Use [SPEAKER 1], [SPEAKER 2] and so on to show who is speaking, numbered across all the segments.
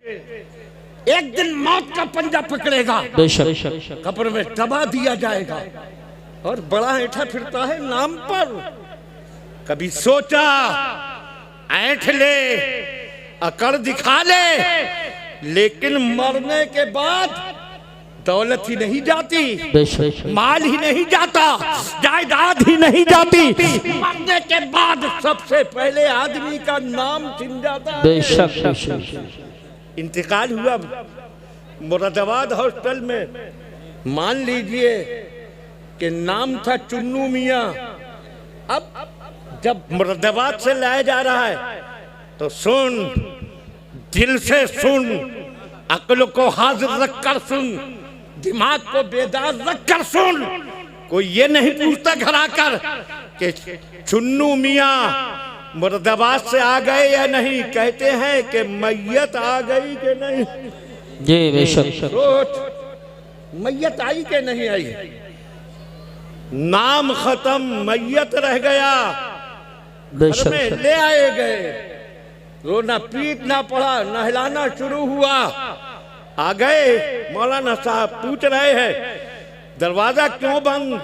[SPEAKER 1] एक दिन मौत का पंजा पकड़ेगा,
[SPEAKER 2] बेशक
[SPEAKER 1] कब्र में दबा दिया जाएगा और बड़ा ऐठा फिरता है नाम पर। कभी सोचा ऐठ ले, अकड़ दिखा ले, लेकिन मरने के बाद दौलत ही नहीं जाती, माल ही नहीं जाता, जायदाद ही नहीं जाती, मरने के बाद सबसे पहले आदमी का नाम छिन जाता है।
[SPEAKER 2] बेशक
[SPEAKER 1] इंतकाल हुआ मुरादाबाद हॉस्टल में, मान लीजिए कि नाम था चुन्नू मियाँ। अब जब मुरादाबाद से लाया जा रहा है तो सुन, दिल से सुन, अक्ल को हाजिर रख कर सुन, दिमाग को बेदार रख कर सुन। कोई ये नहीं पूछता घर आकर कि चुन्नू मियाँ मुरादाबाद से आ गए या नहीं, कहते हैं कि मैयत आ गई कि नहीं।
[SPEAKER 2] जी बेशक।
[SPEAKER 1] सोच, मैयत आई कि नहीं आई, नाम खत्म, मैयत रह गया, घर में ले आए गए, रोना पीटना पड़ा, नहलाना शुरू हुआ। आ गए, मौलाना साहब पूछ रहे हैं दरवाजा क्यों बंद,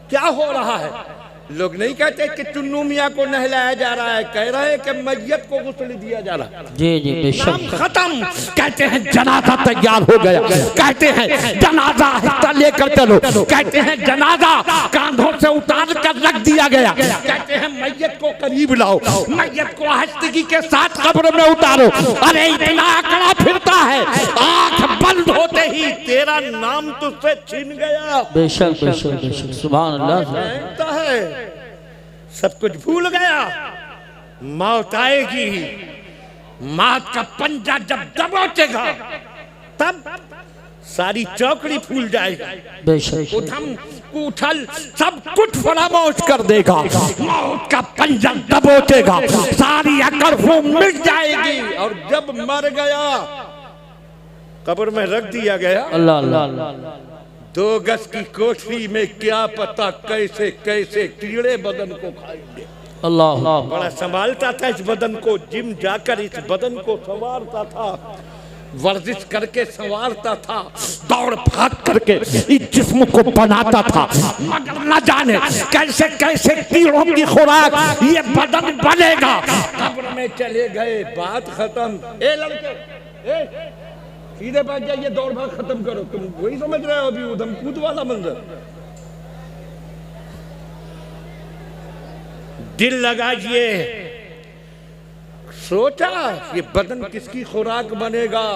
[SPEAKER 1] क्या हो रहा है। लोग नहीं कहते कि चुन्नू मियाँ को नहलाया जा रहा है, कह रहे हैं कि मैयत को गुस्ल दिया जा रहा है।
[SPEAKER 2] जी जी बेशक।
[SPEAKER 1] नाम खत्म, कहते हैं जनाजा तैयार हो गया, कहते हैं जनाजा हिस्सा लेकर चलो, कहते हैं जनाजा कांधों से उतार कर रख दिया गया, कहते हैं मैयत को करीब लाओ, मैयत को हस्तगी के साथ कब्र में उतारो। अरे इतना आंकड़ा फिरता है, आंख बंद होते ही तेरा नाम तुझसे छीन गया।
[SPEAKER 2] बेशक बेशक बेशक, सुभान अल्लाह
[SPEAKER 1] है, सब कुछ भूल गया। मौत आएगी, मौत का पंजा जब दबोचेगा तब सारी चौकड़ी फूल जाएगी।
[SPEAKER 2] बेशक
[SPEAKER 1] उधम उछल सब कुछ फरामोश कर देगा। मौत का पंजा दबोचेगा, सारी अकड़ वो मिट जाएगी। और जब मर गया, कब्र में रख दिया गया,
[SPEAKER 2] अल्लाह अल्लाह
[SPEAKER 1] 2 गज की कोठरी में क्या पता कैसे कैसे कीड़े बदन को खाएंगे।
[SPEAKER 2] अल्लाह
[SPEAKER 1] बड़ा संभालता था इस बदन को, जिम जाकर इस बदन को संवारता था, वर्जिश करके संवारता था, दौड़ भाग करके इस जिस्म को बनाता था। मगर न जाने कैसे कैसे कीड़ों की खुराक ये बदन बनेगा। कब्र में चले गए, बात खत्म। ए लड़के, सीधे पास जाइए, दौड़ भाग खत्म करो। तुम वही समझ रहे हो अभी उधम कूद वाला मंजर। दिल लगाइए, सोचा ये बदन किसकी खुराक बनेगा,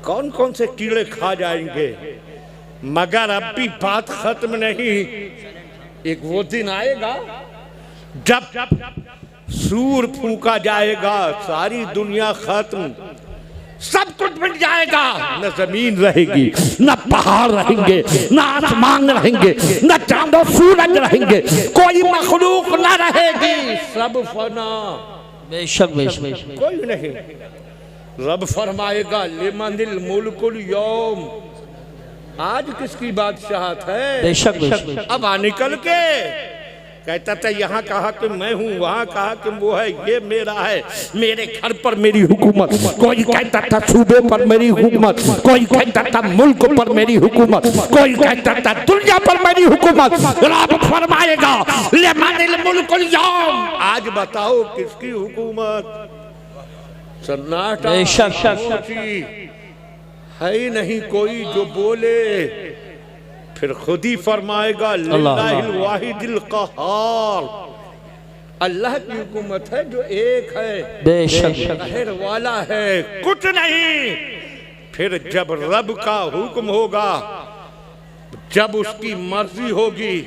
[SPEAKER 1] कौन कौन से कीड़े खा जाएंगे। मगर अब भी बात खत्म नहीं। एक वो दिन आएगा जब सूर फूंका जाएगा, सारी दुनिया खत्म, सब कुछ मिट जाएगा। न जमीन रहेगी, न पहाड़ रहेंगे, न आसमान रहेंगे, न चांद और सूरज रहेंगे, कोई मखलूक न रहेगी, सब फना।
[SPEAKER 2] बेशक बेशक,
[SPEAKER 1] कोई नहीं। रब फरमाएगा लिमनिल मुल्कुल यौम, आज किसकी बादशाहत है।
[SPEAKER 2] बेशक बेशक।
[SPEAKER 1] अब आ निकल के कहता था यहाँ कहा कि मैं हूँ, वहाँ कहा कि वो है, ये मेरा है, मेरे घर पर मेरी हुकूमत। कोई कहता था सूबे पर मेरी हुकूमत, कोई कहता था मुल्क पर मेरी हुकूमत, कोई कहता था दुनिया पर मेरी हुकूमत। रब फरमाएगा लिमनिल मुल्कुल यौम, आज बताओ किसकी हुकूमत। सन्नाटा है ही नहीं कोई जो बोले। फिर खुद ही फरमाएगा लिल्लाहिल वाहिदिल क़हार, अल्लाह की हुकूमत है जो एक है,
[SPEAKER 2] बेशक
[SPEAKER 1] कहर वाला है, कुछ नहीं। फिर जब रब का हुक्म होगा, जब उसकी मर्जी होगी,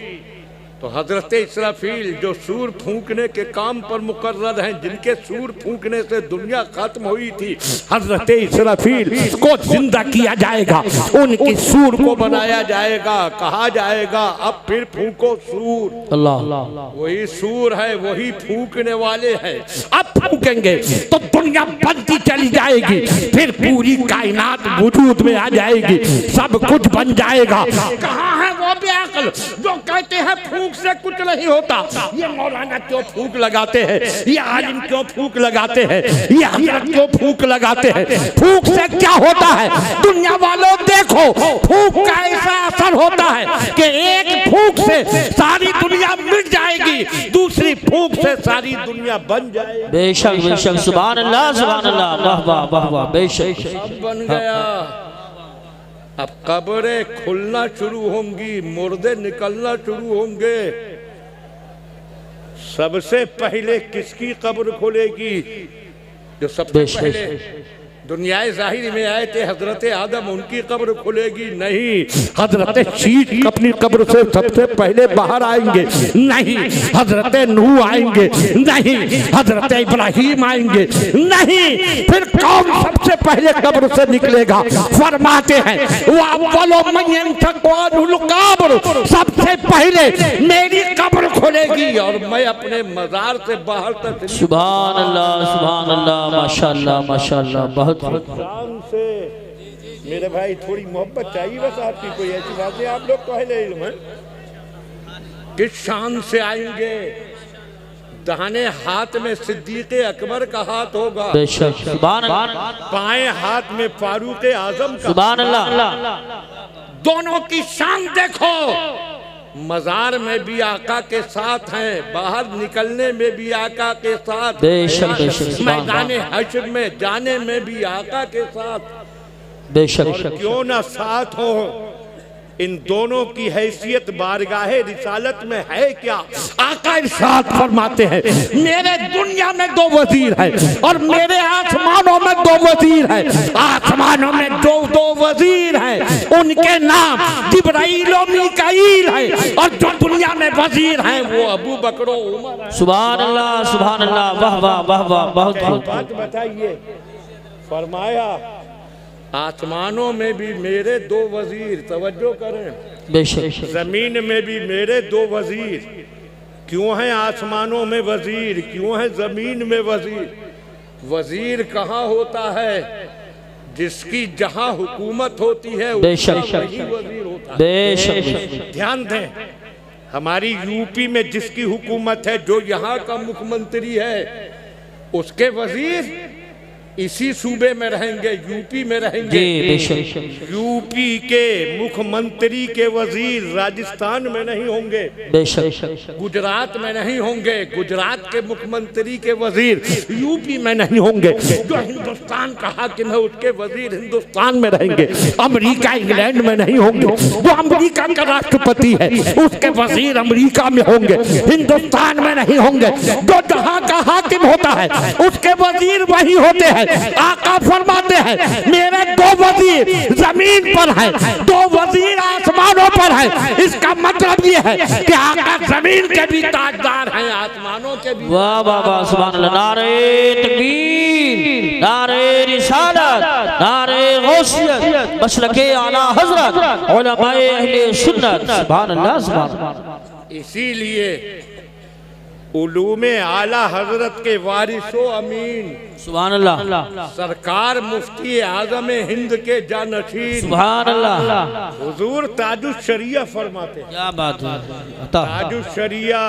[SPEAKER 1] तो हजरत इसराफील जो सूर फूंकने के काम पर मुकर्रर हैं, जिनके सूर फूंकने से दुनिया खत्म हुई थी, हजरत इसराफील को जिंदा किया जाएगा, उनकी सूर को बनाया जाएगा, कहा जाएगा अब फिर फूंको सूर।
[SPEAKER 2] अल्लाह,
[SPEAKER 1] वही सूर है, वही फूंकने वाले हैं। अब फूंकेंगे तो दुनिया बनती चली जाएगी, फिर पूरी कायनात वजूद में आ जाएगी, सब कुछ बन जाएगा। कहाँ है वो व बिअक्ल, जो कहते हैं फूंक से कुछ नहीं होता, ये मौलाना क्यों फूंक लगाते हैं, ये आलिम क्यों फूंक लगाते हैं, ये हजरत क्यों फूंक लगाते हैं? फूंक से क्या होता है दुनिया वालों? देखो फूंक का ऐसा असर होता है कि एक फूंक से सारी दुनिया मिट जाएगी, दूसरी फूंक से सारी दुनिया बन जाएगी।
[SPEAKER 2] बेशक बेशक, सुभान अल्लाह सुभान अल्लाह, वाह वाह वाह वाह, बेशक
[SPEAKER 1] सब बन गया। अब कब्रें खुलना शुरू होंगी, मुर्दे निकलना शुरू होंगे। सबसे पहले किसकी कब्र खुलेगी? जो सबसे पहले दुनियाए जाहिर में आए थे हजरत आदम, उनकी कब्र खुलेगी? नहीं, हजरत शीश अपनी कब्र से सबसे पहले बाहर आएंगे? नहीं, हजरत नूह आएंगे? नहीं, हजरत इब्राहिम आएंगे? नहीं, फिर कौन सबसे पहले कब्र से निकलेगा? फरमाते हैं सबसे पहले मेरी कब्र खुलेगी और मैं अपने मजार से बाहर तक।
[SPEAKER 2] सुभान अल्लाह माशाअल्लाह माशाअल्लाह, बहुत
[SPEAKER 1] शान से। मेरे भाई थोड़ी मोहब्बत चाहिए बस आपकी, कोई ऐसी बात नहीं। आप लोग पहले इल्म है किस शान से आएंगे? दाहिने हाथ में सिद्दीक अकबर का हाथ होगा,
[SPEAKER 2] बेशक सुभान अल्लाह,
[SPEAKER 1] बाएं हाथ में फारूक आजम का।
[SPEAKER 2] सुभान अल्लाह,
[SPEAKER 1] दोनों की शान देखो। मजार में भी आका के साथ हैं, बाहर निकलने में भी आका के साथ,
[SPEAKER 2] बेशक बेशक,
[SPEAKER 1] मैदान हश्र में जाने में भी आका के साथ।
[SPEAKER 2] बेशक
[SPEAKER 1] क्यों ना साथ हो? इन दोनों की हैसियत बारगाहे रिसालत में है क्या? आका इरशाद फरमाते हैं मेरे दुनिया में दो वजीर हैं और मेरे आसमानों में दो वजीर हैं। आसमानों में दो वजीर हैं, उनके नाम जिब्राइल और मीकाईल हैं, और जो दुनिया में वजीर हैं वो अबू बकर और उमर हैं।
[SPEAKER 2] सुभान अल्लाह, वाह वाह वाह वाह, बहुत
[SPEAKER 1] बात बताइए। फरमाया आसमानों में भी मेरे दो वजीर, तवज्जो करें,
[SPEAKER 2] बेशक
[SPEAKER 1] जमीन में भी मेरे दो वजीर। क्यों है आसमानों में वजीर, क्यों है जमीन में वजीर? वजीर कहाँ होता है? जिसकी जहाँ हुकूमत होती है
[SPEAKER 2] बेशक
[SPEAKER 1] वही वजीर होता है।
[SPEAKER 2] बेशक,
[SPEAKER 1] ध्यान दें, हमारी यूपी में जिसकी हुकूमत है, जो यहाँ का मुख्यमंत्री है, उसके वजीर इसी सूबे में रहेंगे, यूपी में रहेंगे। यूपी के मुख्यमंत्री के वजीर राजस्थान में नहीं होंगे, गुजरात में नहीं होंगे, गुजरात के मुख्यमंत्री के वजीर यूपी में नहीं होंगे। जो हिंदुस्तान का हाकिम है उसके वजीर हिंदुस्तान में रहेंगे। अमेरिका इंग्लैंड में नहीं होंगे। जो अमेरिका का राष्ट्रपति है उसके वजीर अमेरिका में होंगे, हिंदुस्तान में नहीं होंगे। जो जहाँ का हाकिम होता है उसके वजीर वही होते हैं। आका फरमाते हैं मेरे दो वजीर जमीन पर हैं, दो वजीर आसमानों पर हैं। इसका मतलब ये है कि आका जमीन के भी ताजदार हैं, आसमानों के भी।
[SPEAKER 2] वाह वाह वाह, सुभान अल्लाह, नारे तकबीर, नारे रिसालत, नारे गौसियत, मसलके आला हजरत, उलमाए अहले सुन्नत, सुभान अल्लाह सुभान अल्लाह।
[SPEAKER 1] इसीलिए उलूमे आला हजरत के वारिसो अमीन
[SPEAKER 2] सुभान अल्लाह,
[SPEAKER 1] सरकार मुफ्ती आजम हिंद के जानशीन
[SPEAKER 2] सुभान अल्लाह,
[SPEAKER 1] हुजूर ताजुश शरिया फरमाते हैं।
[SPEAKER 2] क्या बात है,
[SPEAKER 1] ताजुश शरिया,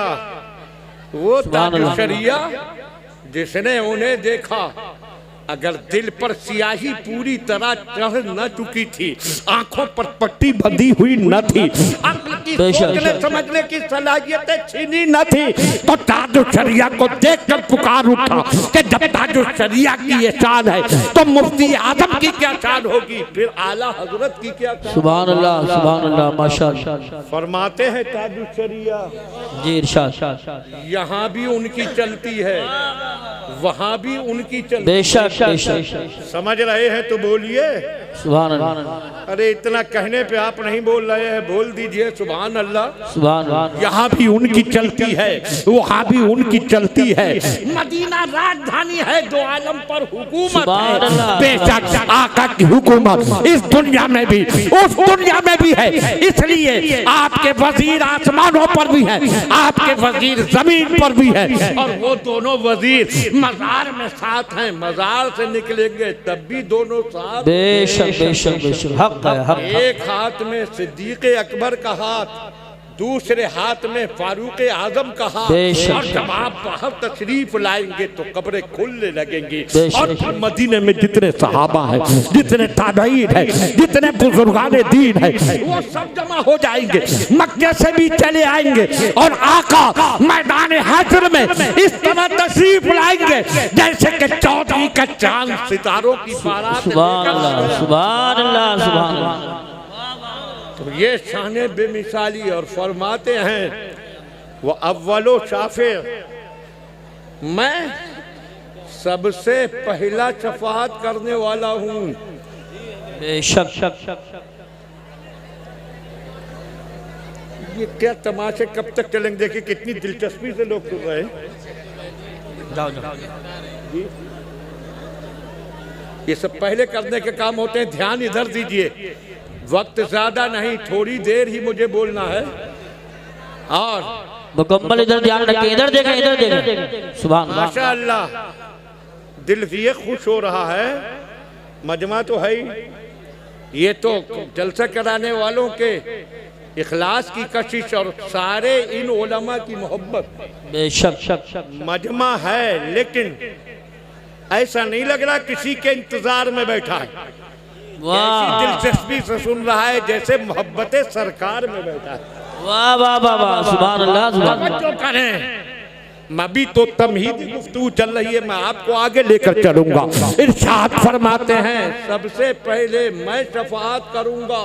[SPEAKER 1] वो ताजुश शरिया जिसने उन्हें देखा, अगर दिल पर स्याही पूरी तरह चढ़ न चुकी थी, आंखों पर पट्टी बंधी हुई न थी, अक्ल की सोचने समझने की सलाहियतें छीनी न थी, तो ताजुश शरिया को देखकर पुकार उठा कि जब ताजुश शरिया की ये शान है तो मुफ्ती आजम की क्या शान होगी, फिर आला हजरत की क्या शान।
[SPEAKER 2] सुभान अल्लाह माशाअल्लाह।
[SPEAKER 1] फरमाते हैं ताजुश शरिया
[SPEAKER 2] जी इरशाद,
[SPEAKER 1] यहाँ भी उनकी चलती है, वहाँ भी उनकी चलती।
[SPEAKER 2] बेशक
[SPEAKER 1] समझ रहे हैं तो बोलिए
[SPEAKER 2] सुभान अल्लाह।
[SPEAKER 1] अरे इतना कहने पे आप नहीं बोल रहे हैं, बोल दीजिए सुभान अल्लाह।
[SPEAKER 2] सुभान अल्लाह।
[SPEAKER 1] यहाँ भी उनकी चलती है, वहाँ भी उनकी चलती है। मदीना राजधानी है, दो आलम पर हुकूमत है। बेशक आका की हुकूमत इस दुनिया में भी उस दुनिया में भी है, इसलिए आपके वजीर आसमानों पर भी है, आपके वजीर जमीन पर भी है, और वो दोनों वजीर मजार में साथ हैं। मजार बाजार से निकलेंगे तब भी दोनों साथ।
[SPEAKER 2] बेशक बेशक बेशक, हक है, हक है।
[SPEAKER 1] एक हाथ में सिद्दीक अकबर का हाथ, दूसरे हाथ में फारूक आजम का हाथ।
[SPEAKER 2] बेशक।
[SPEAKER 1] और जब आप बाहर तशरीफ लाएंगे तो कब्रें खुलने लगेंगी।
[SPEAKER 2] बेशक।
[SPEAKER 1] और फिर मदीने में जितने सहाबा हैं, जितने ताबईन हैं, जितने बुजुर्गाने दीन हैं, वो सब जमा हो जाएंगे, मक्के से भी चले आएंगे और आका मैदान हश्र में इस तरह तशरीफ लाएंगे जैसे कि चौधरी का चांद सितारों की बारात।
[SPEAKER 2] सुभान अल्लाह, सुभान अल्लाह, सुभान अल्लाह।
[SPEAKER 1] तो ये शाने बेमिसाली। और फरमाते हैं वो अव्वलो शाफिर, मैं सबसे पहला शफाअत करने वाला हूँ।
[SPEAKER 2] बेशक।
[SPEAKER 1] ये क्या तमाशे कब तक चलेंगे? देखिए कितनी दिलचस्पी से लोग सुन रहे हैं।
[SPEAKER 2] जाओ जाओ।
[SPEAKER 1] जी, ये सब पहले करने के काम होते हैं। ध्यान इधर दीजिए, वक्त ज्यादा नहीं, थोड़ी देर ही मुझे बोलना है। और
[SPEAKER 2] मुकम्मल इधर ध्यान रखें, इधर देखें, इधर देखें। सुभान अल्लाह,
[SPEAKER 1] माशाअल्लाह, दिल ये खुश हो रहा है। मजमा तो है ही, ये तो जलसा कराने वालों के इखलास की कशिश और सारे इन उलमा की मोहब्बत।
[SPEAKER 2] बेशक।
[SPEAKER 1] मजमा है, लेकिन ऐसा नहीं लग रहा किसी के इंतजार में बैठा है। ऐसी दिलचस्पी से सुन रहा है जैसे मोहब्बत सरकार में बैठा है।
[SPEAKER 2] वाह वाह वाह वाह, सुभान अल्लाह, सुभान अल्लाह।
[SPEAKER 1] जो करें, अभी तो तमहीदी गुफ्तगू चल रही है, मैं आपको आगे लेकर चलूंगा। इरशाद फरमाते हैं सबसे पहले मैं शफाअत करूंगा।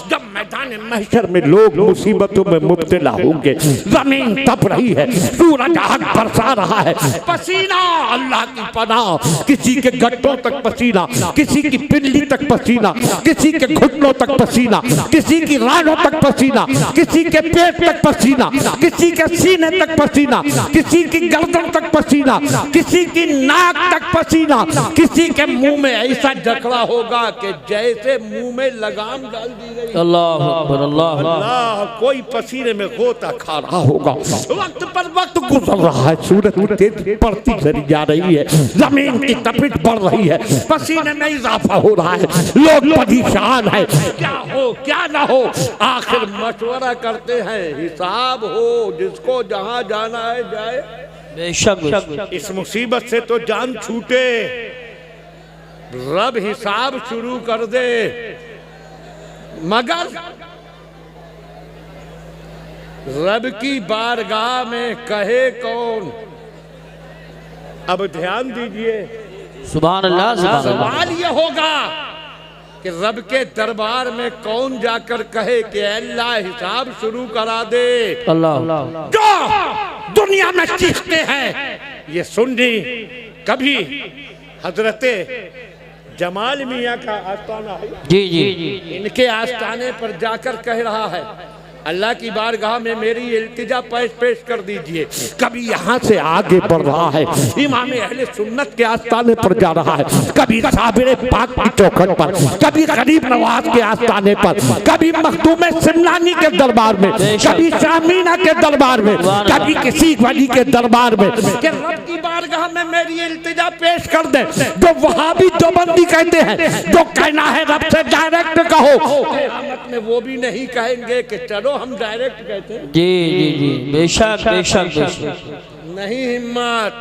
[SPEAKER 1] जब मैदान महशर में लोग मुसीबतों में मुब्तला होंगे, जमीन तप रही है, सूरज आग बरसा रहा है, पसीना अल्लाह की पनाह, किसी के गट्टों तक पसीना, किसी की पिल्ली तक पसीना, किसी के घुटनों तक पसीना, किसी की रानों तक पसीना, किसी के पेट तक पसीना, किसी के सीने तक पसीना, किसी की गर्दन तक पसीना, किसी की नाक तक पसीना, किसी के मुंह में ऐसा जकड़ा होगा कि जैसे मुंह में लगाम डाल दी गई।
[SPEAKER 2] अल्लाह अकबर, अल्लाह
[SPEAKER 1] अल्लाह। कोई पसीने में गोता खा रहा होगा, वक्त पर वक्त गुजर रहा है, सूरज तेज बढ़ती चली जा रही है, जमीन की तपिश बढ़ रही है, पसीने में इजाफा हो रहा है, लोग परेशान है, क्या हो क्या ना हो। आखिर मशवरा करते हैं, हिसाब हो, जिसको जहां जाना है जाए।
[SPEAKER 2] बेशक।
[SPEAKER 1] इस मुसीबत से तो जान छूटे, रब हिसाब शुरू कर दे। मगर रब की बारगाह में कहे कौन? अब ध्यान दीजिए,
[SPEAKER 2] सुभान अल्लाह, सुभान अल्लाह।
[SPEAKER 1] सवाल ये होगा कि रब के दरबार में कौन जाकर कहे कि अल्लाह हिसाब शुरू करा दे।
[SPEAKER 2] अल्लाह।
[SPEAKER 1] जो दुनिया में चीखते हैं, ये सुन्नी कभी हजरते जमाल मियाँ का आस्ताना है,
[SPEAKER 2] जी जी।
[SPEAKER 1] इनके आस्ताने पर जाकर कह रहा है अल्लाह की बारगाह में मेरी इल्तिजा पेश कर दीजिए। कभी यहाँ से आगे बढ़ रहा है, इमाम अहले सुन्नत के आस्ताने पर जा रहा है, कभी साबिर पाक की चौखट पर, कभी गरीब नवाज के आस्ताने पर, कभी मखदूम सिमलानी के दरबार में, कभी शामीना के दरबार में, कभी किसी वली के दरबार में कि रब की बारगाह में मेरी इल्तिजा पेश कर दे। जो वहाबी देवबंदी कहते हैं, जो कहना है रब से डायरेक्ट कहो, क़यामत में वो भी नहीं कहेंगे कि चलो हम डायरेक्ट कहते हैं।
[SPEAKER 2] जी जी जी, बेशक बेशक बेशक।
[SPEAKER 1] नहीं, हिम्मत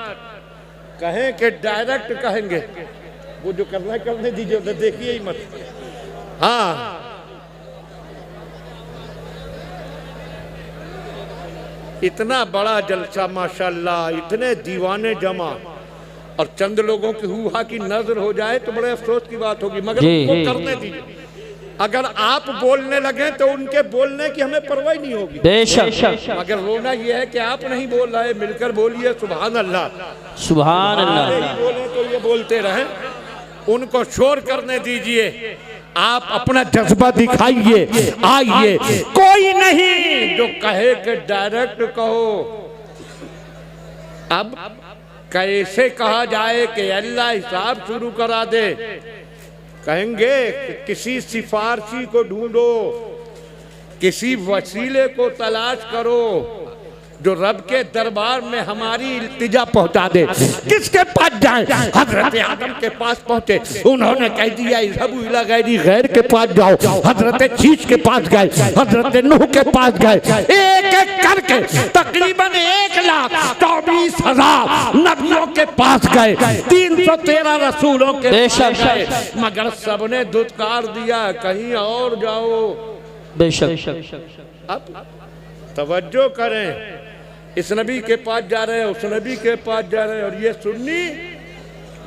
[SPEAKER 1] कहें कि डायरेक्ट कहेंगे। वो जो करना है करने दीजिए, उधर देखिए ही मत। हाँ, इतना बड़ा जलसा माशाल्लाह, इतने दीवाने जमा और चंद लोगों की हुआ की नजर हो जाए तो बड़े अफसोस की बात होगी। मगर उनको करने दीजिए। अगर आप बोलने लगे तो उनके बोलने की हमें परवाह नहीं होगी।
[SPEAKER 2] बेशक।
[SPEAKER 1] मगर रोना यह है कि आप नहीं बोल रहे, मिलकर बोलिए सुभान अल्लाह,
[SPEAKER 2] सुभान अल्लाह।
[SPEAKER 1] बोले तो ये बोलते रहे, उनको शोर करने दीजिए। आप अपना जज्बा दिखाइए, आइए। कोई नहीं जो कहे कि डायरेक्ट कहो। अब कैसे कहा जाए कि अल्लाह हिसाब शुरू करा दे? कहेंगे किसी सिफारशी को ढूंढो, किसी वसीले को तलाश करो, जो रब के दरबार में हमारी इल्तिजा पहुंचा दे। किसके पास जाए? हजरत आदम के पास पहुंचे, उन्होंने कह दिया इज़हबू इला गैरी, गैर के पास जाओ। हजरत शीश के पास गए, हजरत नूह के पास गए, एक एक करके तकरीबन 1,24,000 नबियों के पास गए, 313 रसूलों के पास गए, मगर सबने धुतकार दिया, कहीं और जाओ।
[SPEAKER 2] बेशक
[SPEAKER 1] अब तवज्जो करें, इस नबी के पास जा रहे हैं, उस नबी के पास जा रहे हैं, और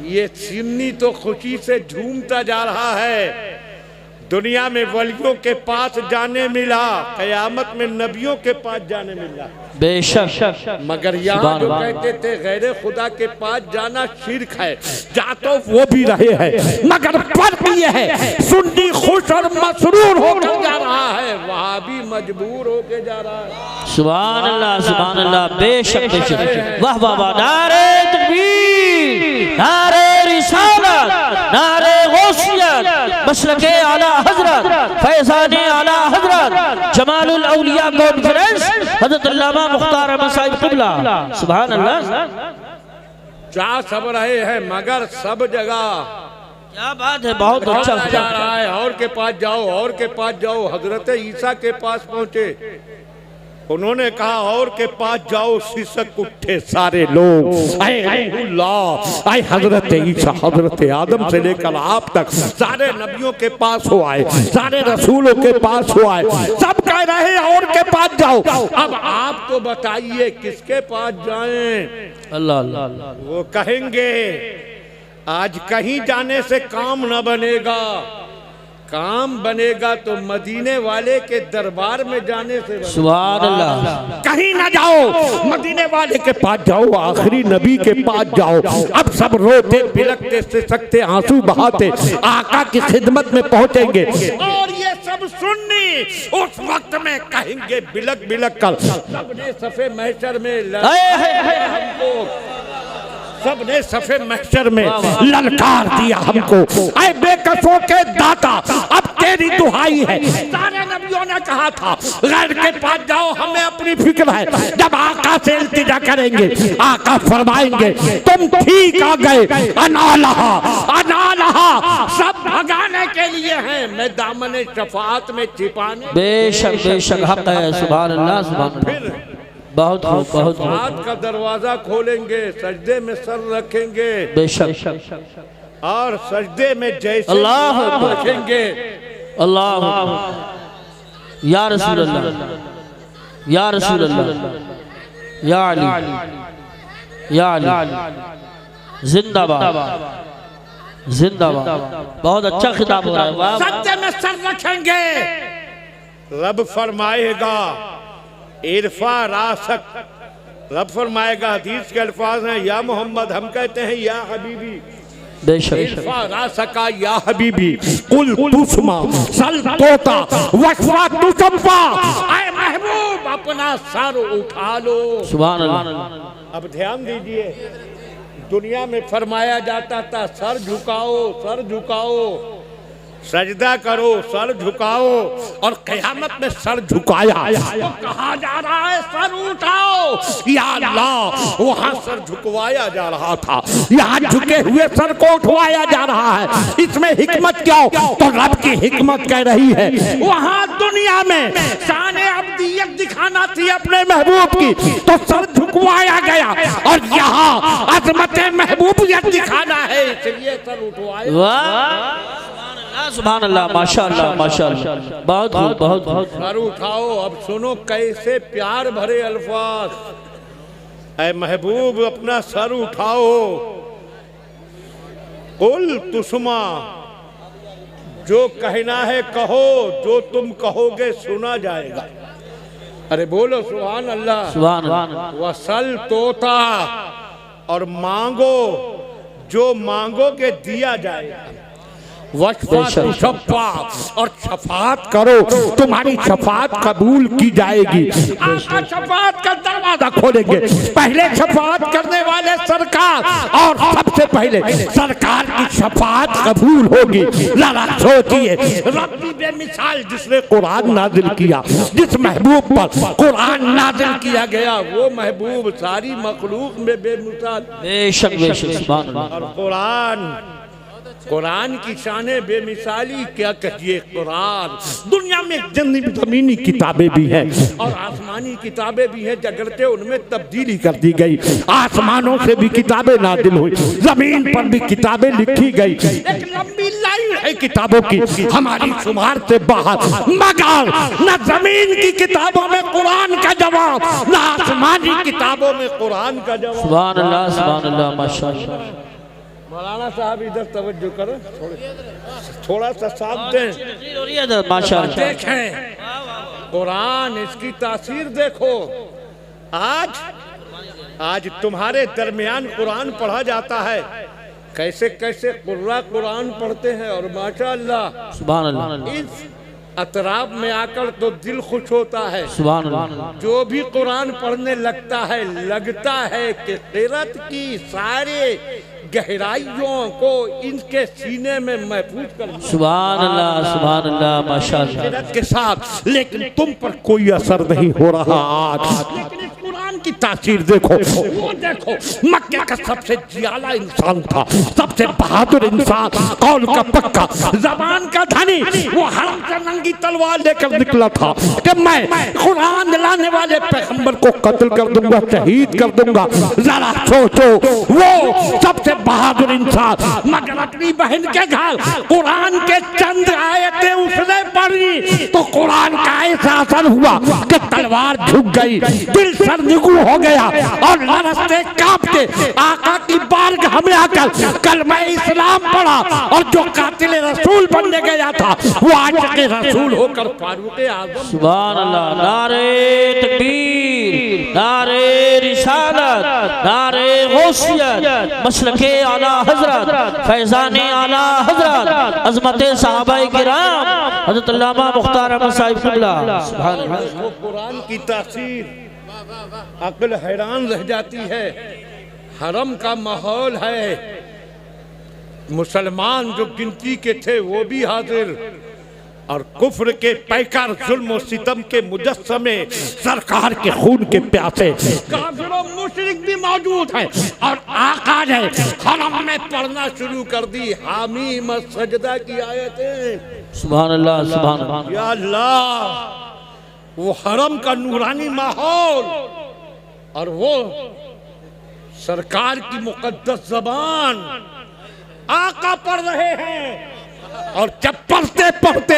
[SPEAKER 1] ये सुन्नी तो खुशी से झूमता जा रहा है। दुनिया में वलियों के पास जाने मिला, कयामत में नबियों के पास जाने मिला।
[SPEAKER 2] बेशक
[SPEAKER 1] मगर यहाँ जो कहते थे गैर खुदा के पास जाना शिर्क है, जा तो वो भी रहे हैं, मगर फर्क ये है सुन्नी खुश और मसरूर होकर जा रहा है, वहाँ भी मजबूर होकर जा रहा है।
[SPEAKER 2] सुभान अल्लाह, बेशक बेशक, वाह वाह वाह, नारे तकबीर, नारे रिसालत, नारे गौसियत, मसलके आला हजरत, फैज़ाने आला हजरत, जमालुल औलिया कॉन्फ्रेंस, हज़रत अल्लामा मुख्तार अहमद साहिब क़िबला। सुभान अल्लाह।
[SPEAKER 1] जा सब रहे हैं, मगर सब जगह
[SPEAKER 2] क्या बात है, बहुत अच्छा
[SPEAKER 1] जा रहा है। और के पास जाओ, और के पास जाओ। हजरत ईसा के पास पहुंचे, उन्होंने कहा और के पास जाओ, सिसक उठे सारे लोग। आए हजरत ईसा, हजरत आदम से लेकर आप तक सारे नबियों के पास हो आए, सारे रसूलों के पास हो आए, सब कह रहे हैं और के पास जाओ। अब आप तो बताइए किसके पास जाएं?
[SPEAKER 2] अल्लाह अल्लाह।
[SPEAKER 1] वो कहेंगे आज कहीं जाने से काम न बनेगा, काम बनेगा तो मदीने वाले के दरबार में जाने से।
[SPEAKER 2] सुभान अल्लाह।
[SPEAKER 1] कहीं ना जाओ, मदीने वाले के पास जाओ, आखिरी नबी के पास जाओ। अब सब रोते बिलखते से सकते आंसू बहाते आका की खिदमत में पहुंचेंगे, और ये सब सुन्नी उस वक्त में कहेंगे बिलख बिलख कर, सबने सफे महशर में हमको, सबने सफे महशर में ललकार दिया हमको, ऐ बेकसों के दाता अब तेरी दुहाई है। सारे नबियों ने कहा था गैर के पास जाओ, हमें अपनी फिक्र है। जब आका से इल्तिजा करेंगे, आका फरमाएंगे तुम ठीक आ गए, अनालहा अनालहा, सब भगाने के लिए हैं, मैं दामने शफाअत में छिपाने।
[SPEAKER 2] बेशक बेशक हक है। सुभान अल्लाह, सुभान अल्लाह। बहुत बहुत
[SPEAKER 1] हाथ का दरवाजा खोलेंगे, सजदे में सर रखेंगे,
[SPEAKER 2] बेशक,
[SPEAKER 1] और सजदे में जैसे
[SPEAKER 2] अल्लाह
[SPEAKER 1] रखेंगे,
[SPEAKER 2] अल्लाह या रसूल अल्लाह, या रसूल अल्लाह, या अली, या अली, जिंदाबाद जिंदाबाद। बहुत अच्छा खिताब हो रहा है।
[SPEAKER 1] सजदे में सर रखेंगे, रब फरमाएगा इरफा रासक, रब फरमाएगा, हदीस के अल्फाज हैं या मोहम्मद, हम कहते हैं या हबीबी, इरफा रासका या हबीबी, कुल तुस्मा सल तोता वक्फा तुसब्बा, ऐ महबूब अपना सर उठा लो।
[SPEAKER 2] सुभान अल्लाह।
[SPEAKER 1] अब ध्यान दीजिए, दुनिया में फरमाया जाता था सर झुकाओ, सर झुकाओ, सजदा करो, सर झुकाओ, और क़यामत में सर झुकाया तो कहा जा रहा है सर उठाओ। या अल्लाह, वहाँ सर झुकवाया जा रहा था, यहाँ झुके हुए सर को उठवाया जा रहा है। इसमें हिकमत क्या हो? तो रब की हिकमत कह रही है वहाँ दुनिया में शान अब्दियत दिखाना थी अपने महबूब की, तो सर झुकवाया गया, और यहाँ अजमत महबूबियत दिखाना है, इसलिए सर उठवाया।
[SPEAKER 2] सुभान अल्लाह, माशाअल्लाह माशाअल्लाह, बहुत बहुत बहुत बहुत।
[SPEAKER 1] सर उठाओ। अब सुनो कैसे प्यार भरे अल्फाज, ऐ महबूब अपना सर उठाओ, कुल तुस्मा, जो कहना है कहो, जो तुम कहोगे सुना जाएगा। अरे बोलो सुभान अल्लाह,
[SPEAKER 2] सुभान अल्लाह।
[SPEAKER 1] वसल तोता, और मांगो, जो मांगोगे दिया जाएगा। वशफा और शफात करो, तुम्हारी शफात कबूल की जाएगी। आका शफात का दरवाजा खोलेंगे। पहले शफात करने वाले सरकार, और सबसे पहले सरकार की शफात कबूल होगी। जरा सोचिए, रब्बी बेमिसाल जिसने कुरान नाजिल किया, जिस महबूब पर कुरान नाजिल किया गया, वो महबूब सारी मखलूक में बेमिसाल।
[SPEAKER 2] बेशक बेशक सुभान अल्लाह।
[SPEAKER 1] और कुरान की शाने बेमिसाली क्या कहिए। कुरान दुनिया में जमीनी किताबें भी हैं और आसमानी किताबें भी हैं, जगरते उनमें तब्दीली कर दी गई। आसमानों से भी किताबें नाजिल हुई, जमीन पर भी किताबें लिखी गई। एक लंबी लाइन है किताबों की, हमारी शुमार से बाहर, मगर न जमीन की किताबों में कुरान का जवाब, न आसमानी किताबों में कुरान का जवाब।
[SPEAKER 2] सुभान अल्लाह माशाअल्लाह।
[SPEAKER 1] मौलाना साहब इधर तवज्जो करो, थोड़ा सा साथ दें।
[SPEAKER 2] माशाअल्लाह
[SPEAKER 1] देखें कुरान, इसकी तासीर देखो। आज तुम्हारे दरमियान कुरान पढ़ा जाता है, कैसे कैसे कुर्रा कुरान पढ़ते हैं, और माशाअल्लाह
[SPEAKER 2] सुभान अल्लाह।
[SPEAKER 1] इस अतराब में आकर तो दिल खुश होता है।
[SPEAKER 2] सुभान अल्लाह।
[SPEAKER 1] जो भी कुरान पढ़ने लगता है, लगता है कि क़िरात की सारे गहराइयों को इनके सीने में महफूज कर।
[SPEAKER 2] सुभान अल्लाह माशाअल्लाह
[SPEAKER 1] के साथ, लेकिन तुम पर कोई असर नहीं हो रहा आज। लेकिन इस कुरान की तासीर देखो, वो देखो, मक्के का सबसे जियाला इंसान था, सबसे बहादुर इंसान, कौल का पक्का, जबान का धनी, वो हरम से नंगी तलवार लेकर निकला था कि मैं कुरान लाने वाले पैगंबर को कत्ल कर दूंगा, शहीद कर दूंगा। जरा सोचो, वो सबसे बहादुर इंसान, मगर अपनी बहन के घर कुरान के चंद आयतें उसने पढ़ी तो कुरान का ऐसा असर हुआ कि तलवार झुक गई, दिल सरनिगू हो गया, और लरजते कांपते आका की बारगाह में आकर कलमा इस्लाम पढ़ा, और जो कातिल रसूल बनने गया था वो आशिक रसूल होकर फारूक आज़म।
[SPEAKER 2] सुभान अल्लाह। नारे तकबीर, नारे रिसालत, नारे गौसियत, मसलके आला हजरत, फैजाने आला हजरत, अज़मते सहाबाए किराम, हज़रत अल्लामा मुख्तार अहमद साहिब क़िबला। सुभान अल्लाह।
[SPEAKER 1] कुरान की तासीर, अक्ल हैरान रह जाती है। हरम का माहौल है, मुसलमान जो गिनती के थे वो भी हाजिर, और कुफ्र के पैकार, जुल्म और सितम के मुजस्समे, सरकार के खून के प्यासे काफिर और मुशरिक भी मौजूद है। और आका ने हरम में पढ़ना शुरू कर दी हामी सजदा की आयतें।
[SPEAKER 2] सुभान अल्लाह सुभान अल्लाह।
[SPEAKER 1] या अल्लाह, वो हरम का नूरानी माहौल, और वो सरकार की मुकद्दस जबान, आका पढ़ रहे हैं। और जब पढ़ते पढ़ते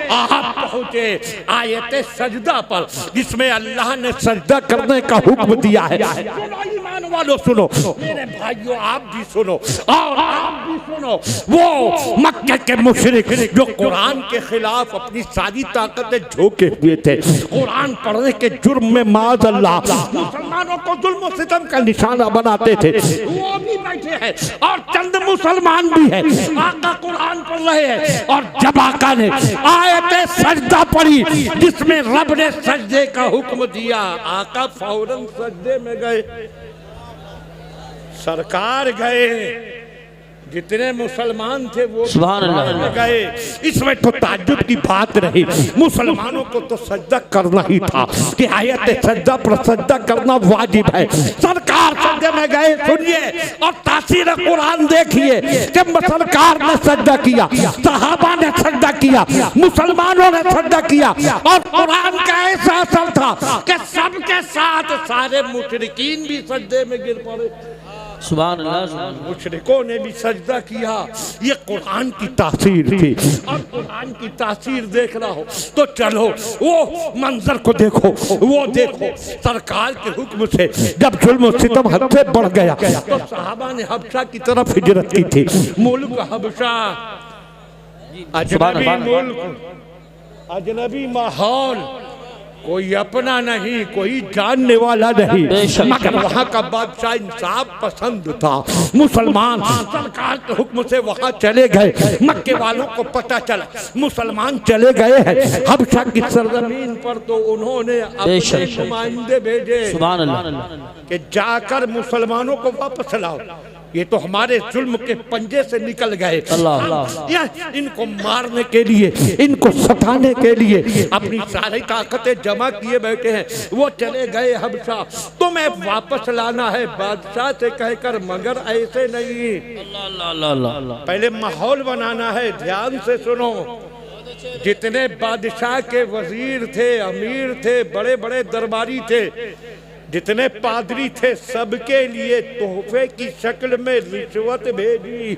[SPEAKER 1] आप पहुंचे आयते सजदा पर, जिसमें अल्लाह ने सजदा करने का हुक्म दिया है। सुनो ईमान वालों, सुनो मेरे भाइयों, आप भी सुनो और आप भी सुनो। वो मक्के के मुशरिक जो कुरान के खिलाफ अपनी सारी ताकतें झोंके हुए थे, कुरान पढ़ने के जुर्म में माज़ अल्लाह मुसलमानों को जुल्म सितम का निशाना बनाते थे, वो भी बैठे हैं। और चंद मुसलमान भी हैं, आका कुरान पढ़ रहे हैं। और जब आका ने आयते सजदा पढ़ी जिसमें रब ने सजदे का हुक्म दिया, आका फौरन सजदे में गए, सरकार गए, जितने मुसलमान थे वो
[SPEAKER 2] सुभान अल्लाह
[SPEAKER 1] गए। इसमें तो ताज्जुब की बात रही, मुसलमानों को तो सजदा करना ही था कि आयत सजदा पर सजदा करना वाजिब है। सरकार सजदे में गए। सुनिए और तासीर कुरान देखिए कि सरकार ने सजदा किया, सहाबा ने सजदा किया, मुसलमानों ने सजदा किया, और कुरान का ऐसा असर था कि सबके साथ सारे मुशरिकीन भी सजदे में गिर पड़े।
[SPEAKER 2] सुभान अल्लाह।
[SPEAKER 1] मुशरिकों ने भी सजदा किया। ये कुरान की तासीर थी। और कुरान की तासीर देखना हो तो चलो वो मंजर को देखो, वो देखो सरकार के हुक्म से जब जुल्म सितम हद से बढ़ गया तो सहाबा ने हबशा की तरफ हिजरत की थी। मुल्क हबशा, अजनबी मुल्क, अजनबी माहौल, कोई अपना नहीं, कोई जानने वाला नहीं, मगर वहाँ का बादशाह इंसाफ पसंद था। मुसलमान सरकार के हुक्म से वहाँ चले गए। मक्के वालों को पता चला मुसलमान चले गए हैं हबशा की सरजमीन पर, तो उन्होंने अपने नुमाइंदे भेजे कि जाकर मुसलमानों को वापस लाओ, ये तो हमारे जुल्म के पंजे से निकल गए। इनको मारने के लिए, इनको सताने के लिए अपनी सारी ताकतें जमा किए बैठे हैं। वो चले गए हबशा, तुम्हें वापस लाना है बादशाह से कहकर, मगर ऐसे नहीं, पहले माहौल बनाना है। ध्यान से सुनो, जितने बादशाह के वजीर थे, अमीर थे, बड़े बड़े दरबारी थे, जितने पादरी थे, सबके लिए तोहफे की शक्ल में रिश्वत भेजी।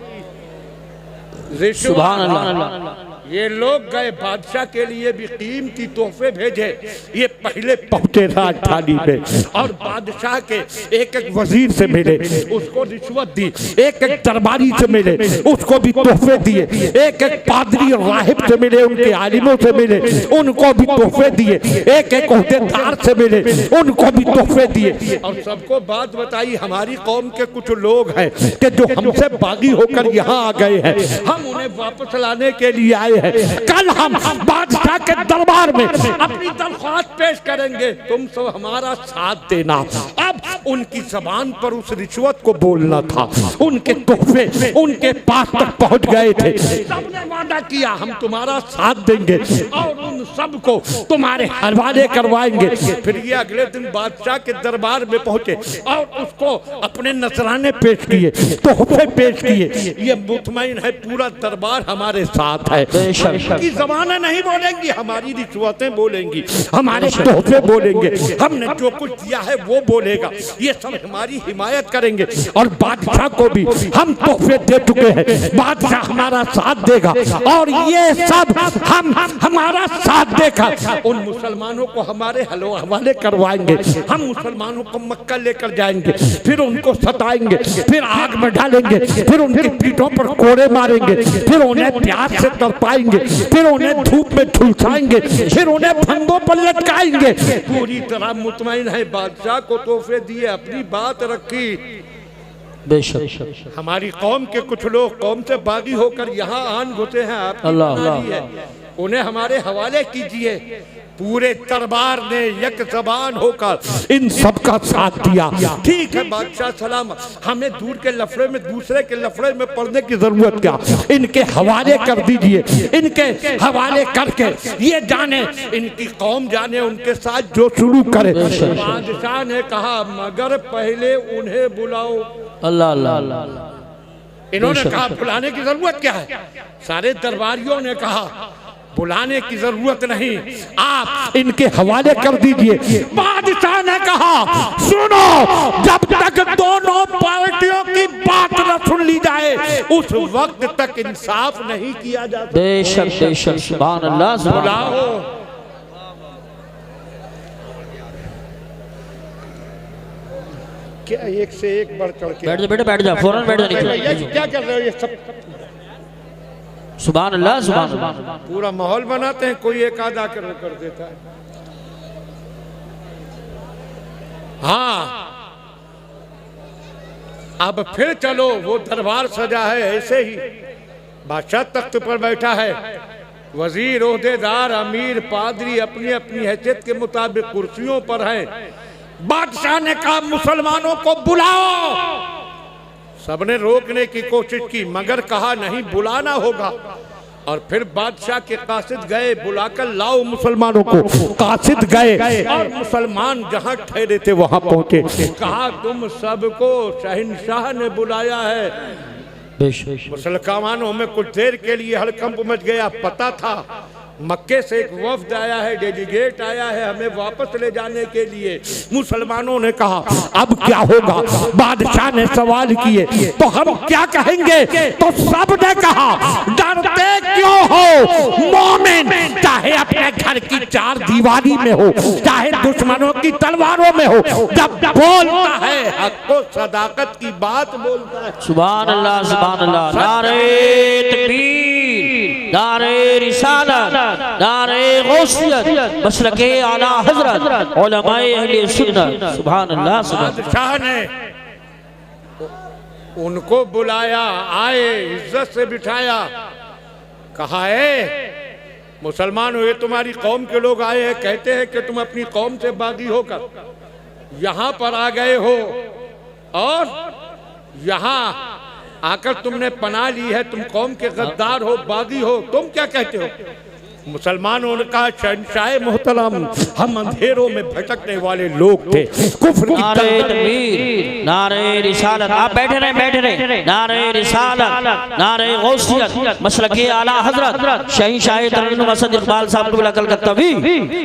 [SPEAKER 1] रिश्वत ये लोग गए, बादशाह के लिए भी कीमती तोहफे भेजे। ये पहले पहुंचे राजधानी में और बादशाह के एक एक वजीर से मिले, उसको रिश्वत दी। एक एक दरबारी से मिले, उसको भी तोहफे दिए। एक एक पादरी और राहिब से मिले, उनके आलिमों से मिले, उनको भी तोहफे दिए। एक एक ओहदेदार से मिले, उनको भी तोहफे दिए। और सबको बात बताई, हमारी कौम के कुछ लोग हैं कि जो हमसे बागी होकर यहाँ आ गए हैं, हम उन्हें वापस लाने के लिए आए। कल हम बादशाह के दरबार में अपनी दरख्वास्त पेश करेंगे, तुम सब हमारा साथ देना। अब उनकी जबान पर उस रिश्वत को बोलना था। उनके तोहफे उनके पास तक पहुंच गए थे। सबने वादा किया हम तुम्हारा साथ देंगे और उन सबको तुम्हारे हवाले करवाएंगे। फिर ये अगले दिन बादशाह के दरबार में पहुंचे और उसको अपने नजराने पेश किए, तोहफे पेश किए। ये मुतमईन है पूरा दरबार हमारे साथ है। की जबानें नहीं बोलेंगी, हमारी रिश्वतें बोलेंगी, हमारे तोहफे बोलेंगे, हमने जो कुछ दिया है वो बोलेगा। ये सब हमारी हिमायत करेंगे और बादशाह को भी हम तोहफे दे चुके हैं, बादशाह हमारा साथ देगा और ये सब हम हमारा साथ देकर उन मुसलमानों को हमारे हवाले करवाएंगे। हम मुसलमानों को मक्का लेकर जाएंगे, फिर उनको सताएंगे, फिर आग में डालेंगे, फिर उनकी पीठों पर कोड़े मारेंगे, फिर उन्हें प्यार से तरपाएंगे, फिर उन्हें धूप में झुलसाएंगे, फिर उन्हें फंदों पर लटकाएंगे। पूरी तरह मुतमईन है, बादशाह को तोहफे दिए, अपनी बात रखी। बेशक हमारी कौम के कुछ लोग कौम से बागी होकर यहाँ आन घुसे हैं, आप उन्हें हमारे हवाले कीजिए। पूरे दरबार ने एक जबान होकर इन सब का साथ दिया। ठीक है बादशाह सलाम, हमें दूर के लफड़े में दूसरे के लफड़े में पड़ने की जरूरत क्या, इनके हवाले कर दीजिए। इनके हवाले करके ये जाने, इनकी कौम जाने, उनके साथ जो शुरू करे। बादशाह ने कहा मगर पहले उन्हें बुलाओ। अल्लाह अल्लाह। इन्होंने कहा बुलाने की जरूरत क्या है? सारे दरबारियों ने कहा बुलाने की जरूरत नहीं, आप इनके हवाले कर दीजिए। बादशाह ने कहा सुनो, जब तक दोनों पार्टियों की बात न सुन ली जाए उस वक्त तक इंसाफ नहीं किया जाता।
[SPEAKER 2] बेशक बेशक, सुभान अल्लाह।
[SPEAKER 1] बुलाओ। क्या एक से एक बढ़ चढ़ के? बैठ जा बेटा, बैठ जा, फौरन बैठ जा। क्या कर रहे हो ये सब?
[SPEAKER 2] सुभान अल्लाह, सुभान अल्लाह।
[SPEAKER 1] पूरा माहौल बनाते हैं, कोई एक आधा कर देता है। हाँ अब फिर चलो, वो दरबार सजा है ऐसे ही, बादशाह तख्त पर बैठा है, वजीर, ओहदेदार, अमीर, पादरी अपनी अपनी हैसियत के मुताबिक कुर्सियों पर हैं। बादशाह ने कहा मुसलमानों को बुलाओ। सबने रोकने की कोशिश की मगर कहा नहीं, बुलाना होगा। और फिर बादशाह के कासिद गए, बुलाकर लाओ मुसलमानों को। कासिद गए और मुसलमान जहां ठहरे थे वहां पहुंचे। कहा तुम सबको शहंशाह ने बुलाया है। मुसलमानों में कुछ देर के लिए हड़कंप मच गया। पता था मक्के से एक वफ्द आया है, डेलीगेट आया है हमें वापस ले जाने के लिए। मुसलमानों ने कहा अब क्या होगा? बादशाह ने सवाल किए तो हम क्या कहेंगे? तो सब ने कहा डरते क्यों हो? मोमिन चाहे अपने घर की चार दीवारी में हो, चाहे दुश्मनों की तलवारों में हो, जब बोलता है हक को सदाकत की बात बोलता है।
[SPEAKER 2] सुभान अल्लाह, सुभान अल्लाह। नारे तकबीर, नारे रिसालत, नारे गौसियत, मसलके आला हजरत, उलमाए अहले सुन्नत। सुभान अल्लाह।
[SPEAKER 1] बादशाह ने उनको बुलाया, आए, इज्जत से बिठाया, कहा है मुसलमान हुए तुम्हारी कौम के लोग आए हैं, कहते हैं कि तुम अपनी कौम से बागी होकर यहाँ पर आ गए हो और यहाँ आकर तुमने पनाह ली है, तुम कौम के गद्दार हो, बागी हो, तुम क्या कहते हो? मुसलमानों ने कहा शहंशाह मोहतरम, हम अंधेरों में भटकने वाले लोग थे। कुफ्र की
[SPEAKER 2] नारे तकबीर, नारे रिसालत, आप बैठे रहे। नारे रिसालत, नारे गौसियत, मसलके आला हजरत, शहंशाह तरन्नुम असद इकबाल साहब कबीला कलकत्तावी,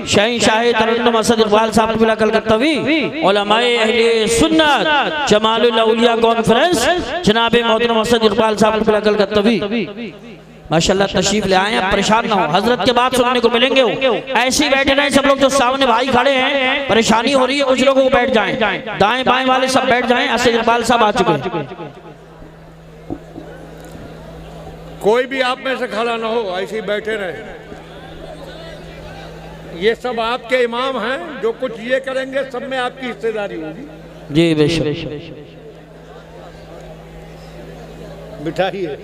[SPEAKER 2] शहंशाह तरन्नुम असद इकबाल साहब कबीला कलकत्तावी, उलमाए अहले सुन्नत, जमालुल औलिया कॉन्फ्रेंस, जनाब मोहतरम असद इकबाल साहब कबीला कलकत्तावी। माशाल्लाह तशरीफ ले आए, आप परेशान ना हो, हजरत के बात सुनने को मिलेंगे। ऐसे ही बैठे रहे सब लोग, जो सामने भाई खड़े हैं, परेशानी हो रही है, कुछ लोगों को बैठ जाएं, दाएं बाएं वाले सब बैठ जाएं। असद इकबाल साहब आ चुके हैं।
[SPEAKER 1] कोई भी आप में से खड़ा ना हो, ऐसे ही बैठे रहे। ये सब आपके इमाम हैं, जो कुछ ये करेंगे सब में आपकी हिस्सेदारी होगी।
[SPEAKER 2] जी बेशक।
[SPEAKER 1] बिठाइए,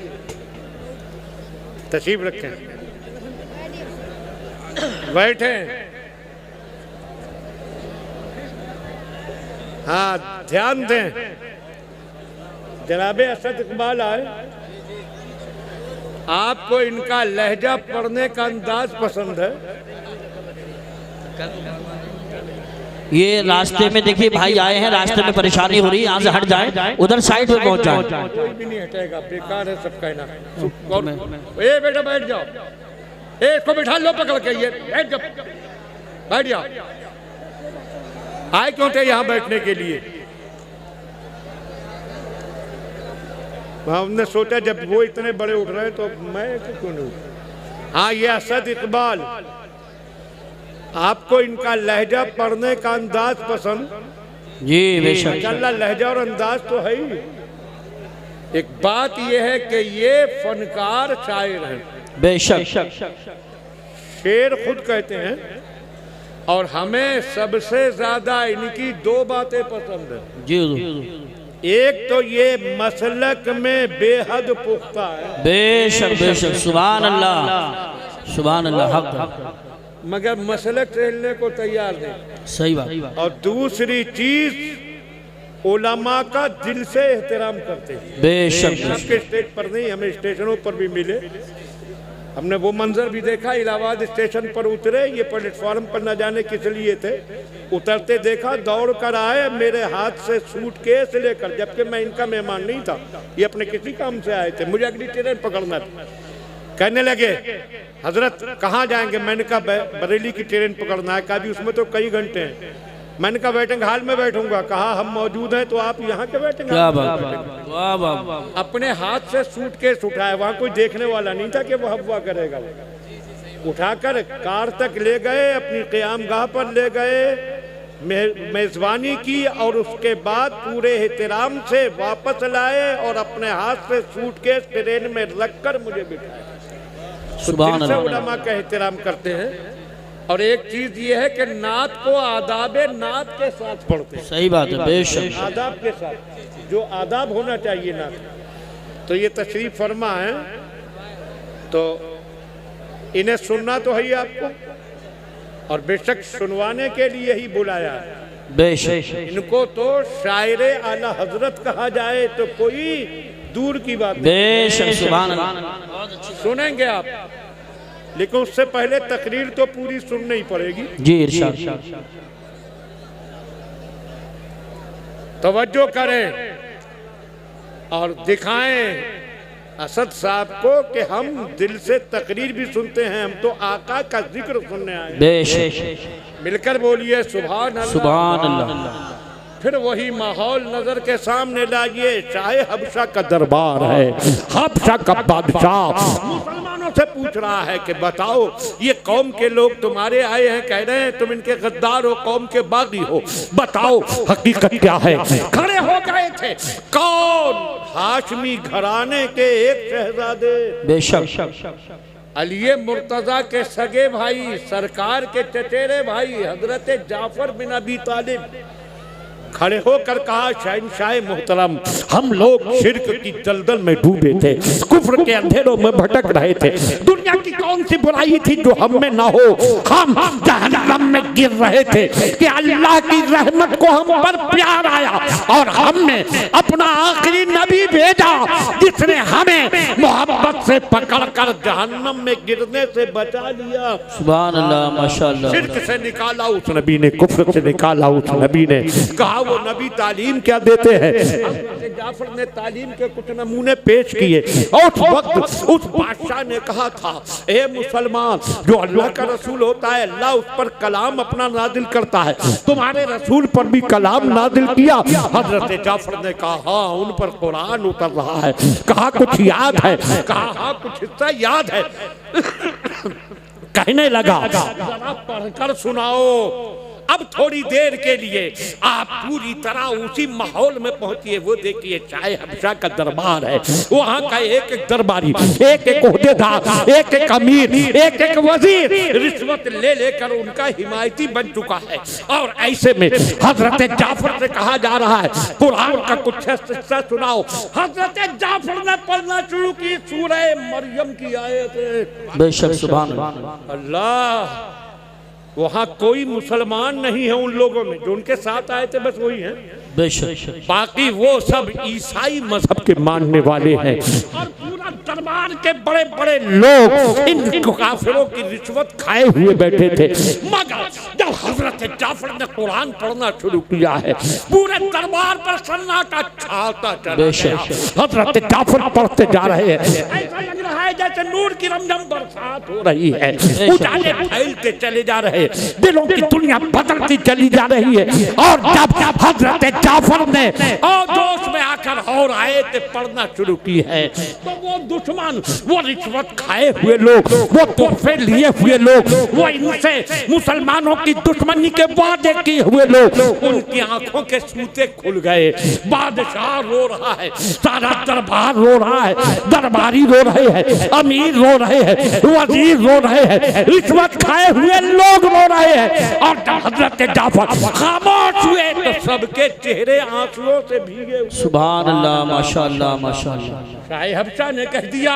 [SPEAKER 1] तशरीफ रखें, बैठे। हाँ, ध्यान दें, जनाबे असद इकबाल आए, आपको इनका लहजा पढ़ने का अंदाज पसंद है?
[SPEAKER 2] ये रास्ते में देखिए भाई आए हैं, रास्ते में परेशानी हो रही है, यहाँ से हट जाएं, उधर साइड में पहुंच जाएं।
[SPEAKER 1] कोई भी नहीं हटेगा, बेकार है सब कहना। ए बेटा बैठ जाओ, ए इसको बिठा लो पकड़ के, ये बैठ जाओ, बैठ जाओ। आए क्यों थे यहाँ बैठने के लिए? हमने सोचा जब वो इतने बड़े उठ रहे हैं तो मैं क्यों नहीं उठ। हाँ, ये असद इकबाल, आपको इनका लहजा पढ़ने का अंदाज पसंद?
[SPEAKER 2] जी बेशक।
[SPEAKER 1] माशाल्लाह, लहजा और अंदाज तो है ही। एक बात यह है कि ये फनकार शायर हैं,
[SPEAKER 2] बेशक।
[SPEAKER 1] शेर खुद कहते हैं, और हमें सबसे ज्यादा इनकी दो बातें पसंद है।
[SPEAKER 2] जी
[SPEAKER 1] एक तो ये मसलक में बेहद पुख्ता है,
[SPEAKER 2] बेशक। सुभान अल्लाह, सुभान अल्लाह, हक,
[SPEAKER 1] मगर मसलक से हिलने को तैयार नहीं।
[SPEAKER 2] सही बात।
[SPEAKER 1] और दूसरी चीज, उलमा का दिल से एहतराम करते हैं।
[SPEAKER 2] बेशक।
[SPEAKER 1] आपके स्टेज पर नहीं, हमें स्टेशनों पर भी मिले, हमने वो मंजर भी देखा। इलाहाबाद स्टेशन पर उतरे, ये प्लेटफॉर्म पर न जाने किस लिए थे, उतरते देखा, दौड़ कर आए, मेरे हाथ से सूटकेस लेकर, जबकि मैं इनका मेहमान नहीं था, ये अपने किसी काम से आए थे, मुझे अगली ट्रेन पकड़ना था। कहने लगे हजरत कहाँ जाएंगे? मैंने कहा बरेली की ट्रेन पकड़ना है। कहा भी उसमें तो कई घंटे हैं। मैंने कहा वेटिंग हॉल में बैठूंगा। कहा हम मौजूद हैं तो आप यहाँ के बैठेंगे? अपने हाथ से सूटकेस उठाया, वहाँ कोई देखने वाला नहीं था कि वो हवा करेगा। उठाकर कार तक ले गए, अपनी क़यामगाह पर ले गए, मेज़बानी की, और उसके बाद पूरे एहतराम से वापस लाए और अपने हाथ से सूटकेस ट्रेन में रखकर मुझे बिठाया। सुभान अल्लाह। उलमा का एहतराम करते हैं। और एक चीज ये है कि नात को आदाबे नात के साथ पढ़ते हैं।
[SPEAKER 2] सही बात है, बेशक।
[SPEAKER 1] आदाब के साथ, जो आदाब होना चाहिए नात। तो ये तशरीफ फरमा है, तो इन्हें सुनना तो है ही आपको, और बेशक सुनवाने के लिए ही बुलाया है।
[SPEAKER 2] बेशक।
[SPEAKER 1] इनको तो शायरे आला हजरत कहा जाए तो कोई दूर की बात नहीं।
[SPEAKER 2] बेशक। सुभान अल्लाह।
[SPEAKER 1] सुनेंगे आप, लेकिन उससे पहले तकरीर तो पूरी सुननी ही पड़ेगी।
[SPEAKER 2] जी इरशाद।
[SPEAKER 1] तवज्जो करें और दिखाएं असद साहब को कि हम दिल से तकरीर भी सुनते हैं, हम तो आका का जिक्र सुनने आए।
[SPEAKER 2] बेशक।
[SPEAKER 1] मिलकर बोलिए सुभान अल्लाह,
[SPEAKER 2] सुभान अल्लाह।
[SPEAKER 1] फिर वही माहौल नजर के सामने लाइए। चाहे हबशा का दरबार है, हबशा का बादशाह मुसलमानों से पूछ रहा है कि बताओ ये कौम के लोग तुम्हारे आए हैं, कह रहे हैं तुम इनके गद्दार हो, कौम के बागी हो, बताओ हकीकत क्या है। खड़े हो गए थे, कौन? हाशमी घराने के एक शहजादे।
[SPEAKER 2] बेशक।
[SPEAKER 1] अली मुर्तजा के सगे भाई, सरकार के चचेरे भाई हजरत जाफर बिन अबी तालिब खड़े होकर कहा, शहंशाह मोहतरम, हम लोग शिर्क की दलदल में डूबे थे, कुफ्र के अंधेरों में भटक रहे थे। दुनिया की कौन सी बुराई थी जो हम में ना हो? हम जहन्नम में गिर रहे थे कि अल्लाह की रहमत को हम पर प्यार आया और हमने अपना आखिरी नबी भेजा जिसने हमें मोहब्बत से पकड़कर जहन्नम में गिरने से बचा लिया।
[SPEAKER 2] सुभान अल्लाह, माशाअल्लाह।
[SPEAKER 1] शिर्क से निकाला उस नबी ने, कुफ्र से निकाला उस नबी ने। कहा वो नबी तालीम क्या देते हैं? जाफर ने तालीम के कुछ नमूने पेश किए और उस वक्त उस बादशाह ने कहा था, ए मुसलमान, जो अल्लाह का रसूल होता है अल्लाह उस पर कलाम अपना नादिल करता है, तुम्हारे रसूल पर भी कलाम नादिल किया? हजरत जाफर ने कहा हाँ, उन पर कुरान उतर रहा है। कहा कुछ याद है? कहा हाँ, कुछ हिस्सा याद है। कहने लगा जरा पढ़कर सुनाओ। अब थोड़ी देर के लिए आप पूरी तरह उसी माहौल में पहुंचिए। वो देखिए शाह हबशा का दरबार है, वहाँ का एक एक दरबारी, एक एक ओहदेदार, एक एक अमीर, एक एक वजीर रिश्वत ले लेकर उनका हिमायती बन चुका है। और ऐसे में हजरत जाफर से कहा जा रहा है कुरान का कुछ हिस्सा सुनाओ। हजरत जाफर ने पढ़ना शुरू की सूरह मरियम की आयत।
[SPEAKER 2] बेशक, सुभान
[SPEAKER 1] अल्लाह। वहाँ कोई मुसलमान नहीं है उन लोगों में, जो उनके साथ आए थे बस वही हैं।
[SPEAKER 2] बेशक,
[SPEAKER 1] बाकी वो सब ईसाई मजहब के मानने वाले हैं। और पूरा दरबार के बड़े बड़े लोग इन काफिरों की रिश्वत खाए हुए बैठे थे। मगर जब हजरत जाफर ने कुरान पढ़ना शुरू किया है, पूरे दरबार पर सन्नाटा छाता चला गया। हजरत जाफर पढ़ते जा रहे हैं, ऐसा लग रहा है जैसे नूर की रमझम बरसात हो रही है, उजाले फैलते चले जा रहे हैं, दिलों की दुनिया बदलती चली जा रही है। और जब हजरत जाफर ने और जोश में आकर और आयत पढ़ना शुरू की है, तो वो दुश्मन, वो रिश्वत खाए हुए लोग, वो तोहफे लिए हुए लोग, वो इनसे मुसलमानों की दुश्मनी के वादे किए हुए लोग, उनकी आंखों के सूते खुल गए। बादशाह रो रहा है, सारा दरबार रो रहा है, दरबारी रो रहे हैं, अमीर रो रहे हैं, वजीर रो रहे हैं, रिश्वत खाए हुए लोग रो रहे हैं। और जब हजरत जाफर खामोश हुए तो सबके चेहरे आंसुओं से भीगे।
[SPEAKER 2] सुभान अल्लाह, माशाअल्लाह, माशाअल्लाह।
[SPEAKER 1] शाह हबशा ने कह दिया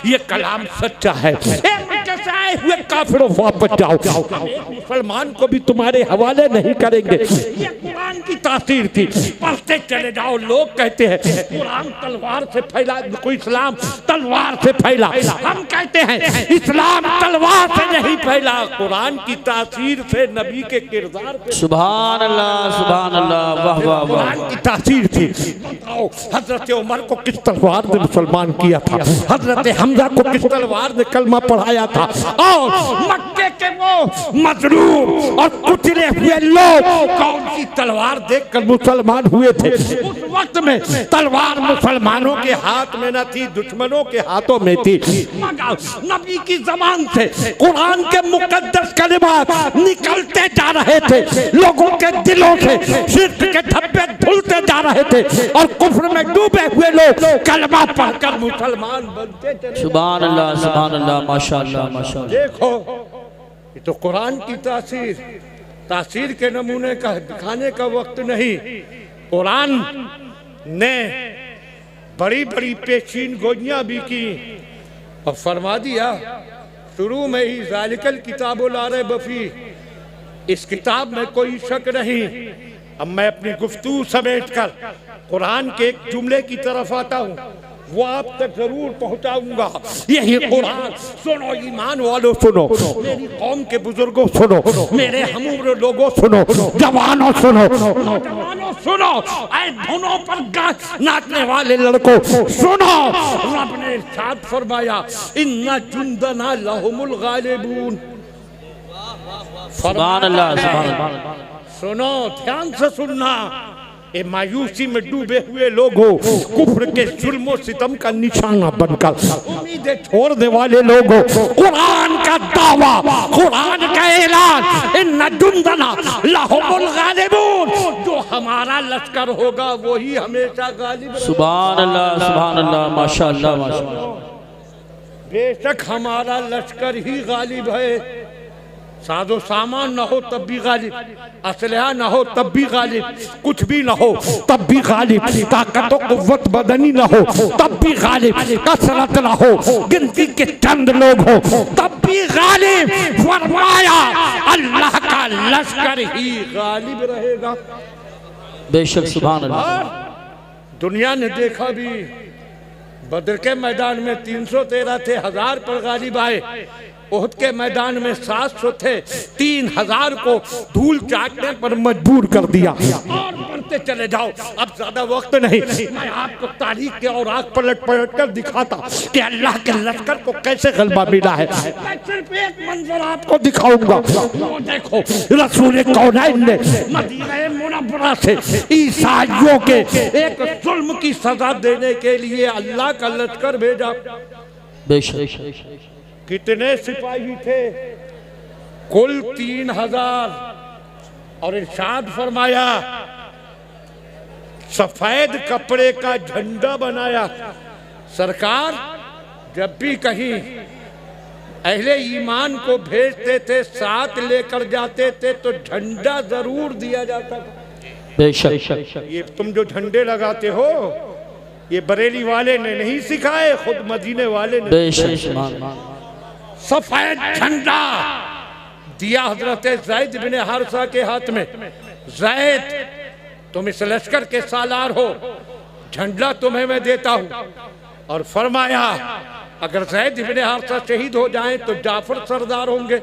[SPEAKER 1] ये कलाम सच्चा है, से आए हुए काफिरों वापस जाओ, एक मुसलमान को भी तुम्हारे हवाले नहीं करेंगे। ये कुरान की तासीर थी, पढ़ते चले जाओ। लोग कहते हैं कुरान तलवार से फैला, कोई इस्लाम तलवार से फैला। हम कहते हैं इस्लाम तलवार से नहीं फैला, कुरान की तासीर से, नबी के किरदार पे।
[SPEAKER 2] सुभान अल्लाह, सुभान अल्लाह, वाह वाह वाह।
[SPEAKER 1] कुरान की तासीर थी। बताओ हजरत उमर को किस तलवार ने मुसलमान किया था, हजरत हमजा को किस तलवार ने कलमा पढ़ाया था, और मक्के के वो मजलूम और कुचले हुए लोग कौन सी तलवार देखकर मुसलमान हुए थे। उस वक्त में तलवार मुसलमानों के हाथ में न थी, दुश्मनों के हाथों में थी। मगर नबी की ज़बान से कुरान के मुकद्दस कलिमात निकलते जा रहे थे, लोगों के दिलों से शिर्क के धब्बे धुलते जा रहे थे, और कुफ्र में डूबे हुए लोग कलमा पढ़कर मुसलमान बनते थे।
[SPEAKER 2] सुभान अल्लाह, सुभान अल्लाह, माशाअल्लाह, माशाअल्लाह।
[SPEAKER 1] देखो ये तो कुरान की तासीर के नमूने का दिखाने का वक्त नहीं। कुरान ने बड़ी बड़ी पेशीन गोइयां भी की और फरमा दिया शुरू में ही ज़ालिकल किताबुल ला रैब फीह, इस किताब में कोई शक नहीं। अब मैं अपनी गुफ्तगू समेटकर कुरान के एक जुमले की तरफ आता हूँ, वो आप तक जरूर पहुंचाऊंगा। यही कुरान सुनो, ईमान वालों सुनो, मेरी कौम के बुजुर्गों सुनो, मेरे हमूर लोगों सुनो, जवानों सुनो, नौजवानों सुनो, ऐ धुनों पर नाचने वाले लड़कों सुनो। रब ने इरशाद फरमाया इन्ना जुंदना लहुमुल गालिबून।
[SPEAKER 2] सुभान अल्लाह, सुभान अल्लाह।
[SPEAKER 1] सुनो, ध्यान से सुनना। ये मायूसी में डूबे हुए लोगों, कुफ्र के जुल्म सितम का निशाना बनकर उम्मीदें छोड़ने वाले लोगों, कुरान का दावा, कुरान का ऐलान, इन्ना जुंदना लहुमुल गालिबून, जो हमारा लश्कर होगा वही हमेशा गालिब।
[SPEAKER 2] सुभान अल्लाह, सुभान अल्लाह, माशाअल्लाह, माशाअल्लाह।
[SPEAKER 1] बेशक हमारा लश्कर ही गालिब है, साजो सामान ना हो तब भी गालिब, असलहा ना हो तब भी गालिब, कुछ भी ना हो तब भी गालिब, ताकत और कुव्वत बदनी ना हो तब भी गालिब, कसरत ना हो गिनती के चंद लोग हो तब भी गालिब। फरमाया अल्लाह का लश्कर ही गालिब रहेगा।
[SPEAKER 2] बेशक सुभान अल्लाह।
[SPEAKER 1] और दुनिया ने देखा भी, बदर के मैदान में 313 थे, 1000 पर गालिब आए। ओहद के मैदान में 700 थे, 3000 को धूल चाटने पर मजबूर कर दिया। और बढ़ते चले जाओ, अब ज्यादा वक्त नहीं, मैं आपको तारीख के और आग पलट पलट कर दिखाता कि अल्लाह के लश्कर को कैसे गलबा मिला है। मैं सिर्फ एक मंजर आपको दिखाऊंगा, वो देखो रसूल कौनैन ने मदीना मुनव्वरा से ईसाइयों के एक जुल्म की सजा देने के लिए अल्लाह का लश्कर भेजा।
[SPEAKER 2] बेशक
[SPEAKER 1] कितने सिपाही थे? कुल 3000। और इरशाद फरमाया सफेद कपड़े का झंडा बनाया। सरकार जब भी कहीं अहले ईमान को भेजते थे, साथ लेकर जाते थे तो झंडा जरूर दिया जाता था।
[SPEAKER 2] बेशक
[SPEAKER 1] ये तुम जो झंडे लगाते हो, ये बरेली वाले ने नहीं सिखाए, खुद मदीने वाले ने।
[SPEAKER 2] बेशक
[SPEAKER 1] सफेद झंडा दिया हजरत ज़ैद बिन हारिसा के हाथ में। ज़ैद तुम इस लश्कर के सालार हो, झंडा तुम्हें मैं देता हूं। और फरमाया अगर ज़ैद बिन हारिसा शहीद हो जाएं तो जाफर सरदार होंगे,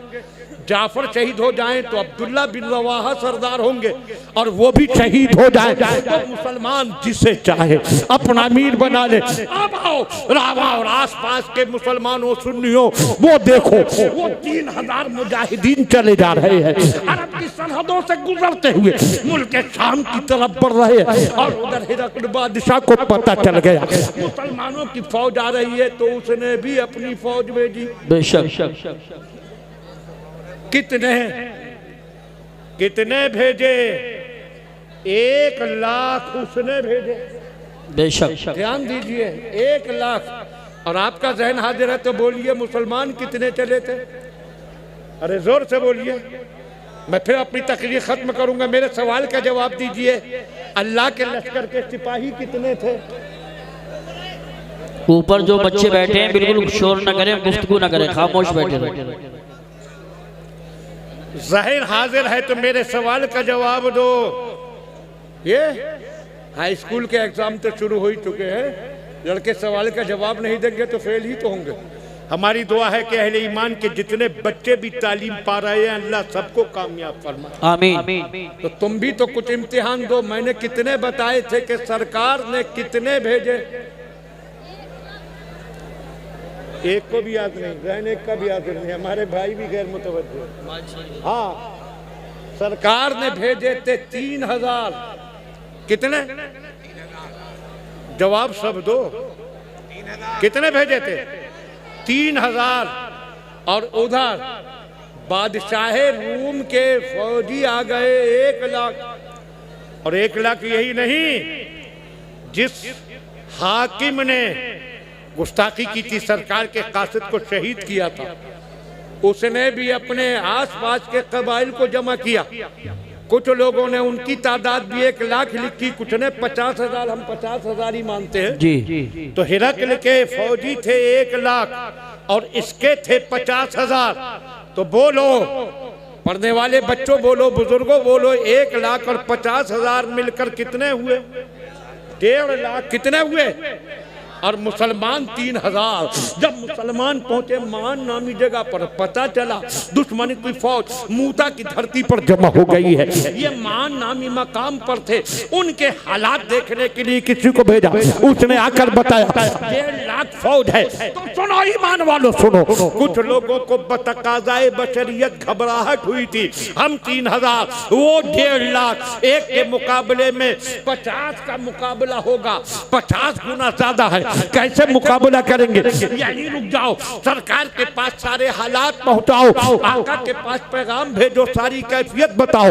[SPEAKER 1] जाफर शहीद हो जाएं तो अब्दुल्ला बिन रवाहा सरदार होंगे, और वो भी शहीद हो जाए तो मुसलमान जिसे चाहे अपना अमीर बना ले। अब आओ रावा और आसपास के मुसलमानों सुन्नियों, वो देखो वो 3000 मुजाहिदीन चले जा रहे हैं, अरब की सरहदों से गुजरते हुए मुल्क शाम की तरफ बढ़ रहे हैं। और उधर हिरकल बादशाह को पता चल गया मुसलमानों की फौज आ रही है, तो उसने भी अपनी फौज भेजी।
[SPEAKER 2] बेशक
[SPEAKER 1] कितने भेजे? 1 लाख उसने भेजे।
[SPEAKER 2] बेशक
[SPEAKER 1] ध्यान दीजिए, 1 लाख। और आपका जहन हाजिर है तो बोलिए मुसलमान कितने चले थे? अरे जोर से बोलिए, मैं फिर अपनी तकरीर खत्म करूंगा। मेरे सवाल का जवाब दीजिए, अल्लाह के लश्कर के सिपाही कितने थे?
[SPEAKER 2] ऊपर जो बच्चे बैठे हैं बिल्कुल शोर न करें, गुफ्तगू न करें, खामोश बैठे रहे।
[SPEAKER 1] जाहिर हाजिर है तो मेरे सवाल का जवाब दो। ये हाई स्कूल के एग्जाम तो शुरू हो ही चुके हैं, लड़के सवाल का जवाब नहीं देंगे तो फेल ही तो होंगे। हमारी दुआ है कि अहले ईमान के जितने बच्चे भी तालीम पा रहे हैं अल्लाह सबको कामयाब फरमाए,
[SPEAKER 2] आमीन।
[SPEAKER 1] तो तुम भी तो कुछ इम्तिहान दो। मैंने कितने बताए थे कि सरकार ने कितने भेजे? एक को भी याद नहीं, रहने एक का भी याद नहीं। हमारे भाई भी गैर मुतवज्जो। हाँ, सरकार ने भेजे थे 3000। कितने? जवाब सब दो, कितने भेजे थे? 3000। और उधर बादशाह रूम के फौजी आ गए 1 लाख। और 1 लाख यही नहीं, जिस हाकिम ने गुस्ताखी की थी, सरकार के कासिद को शहीद किया था, उसने भी अपने आसपास के कबाइल को जमा किया। कुछ लोगों ने उनकी तादाद भी 1 लाख लिखी, कुछ ने 50,000। हम 50,000 ही मानते हैं
[SPEAKER 2] जी।
[SPEAKER 1] तो हिरकल के फौजी थे 1 लाख और इसके थे 50,000। तो बोलो पढ़ने वाले बच्चों, बोलो बुजुर्गों, बोलो 1 लाख और 50,000 मिलकर कितने हुए? 1.5 लाख। कितने हुए? और मुसलमान 3000। जब मुसलमान पहुंचे मान नामी जगह पर, पता चला दुश्मन की फौज मूता की धरती पर जमा हो गई है। ये मान नामी मकाम पर थे, उनके हालात देखने के लिए किसी को भेजा, उसने आकर बताया 1.5 लाख फौज है। तो सुनो ईमान वालों, सुनो। कुछ लोगों को बतकाज़ाए बशरियत घबराहट हुई थी, हम 3000, वो 1.5 लाख। एक के मुकाबले में 50 का मुकाबला होगा, 50 गुना ज्यादा है। कैसे मुकाबला करेंगे? यही रुक जाओ, सरकार के पास सारे हालात पहुंचाओ, आका के पास पैगाम भेजो, सारी कैफियत बताओ,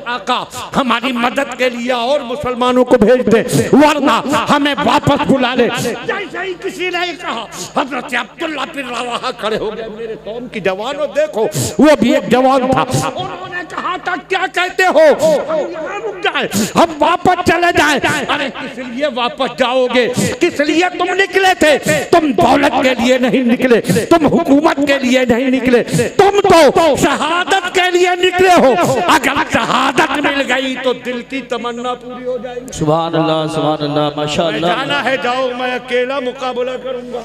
[SPEAKER 1] आका हमारी मदद के लिए और मुसलमानों को भेज दे, वरना हमें वापस बुला ले। जैसे ही किसी ने कहा, हजरत अब्दुल्ला बिन रवाहा खड़े हो गए। मेरे कौम की जवानों देखो, वो भी एक जवान था। उन्होंने कहा था क्या कहते हो, हम यहाँ रुक जाए, हम वापस चले जाए? अरे किस लिए वापस जाओगे? किस लिए तुम निकले थे? तुम दौलत के लिए नहीं निकले, तुम हुकूमत के लिए नहीं निकले, तुम तो शहादत के लिए निकले हो। अगर शहादत मिल गई तो दिल की तमन्ना पूरी हो जाएगी।
[SPEAKER 2] सुभान अल्लाह माशाअल्लाह।
[SPEAKER 1] जाना है जाओ, मैं अकेला मुकाबला करूंगा।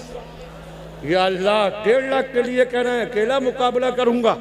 [SPEAKER 1] या अल्लाह 1.5 लाख के लिए कह रहे हैं, अकेला मुकाबला करूंगा।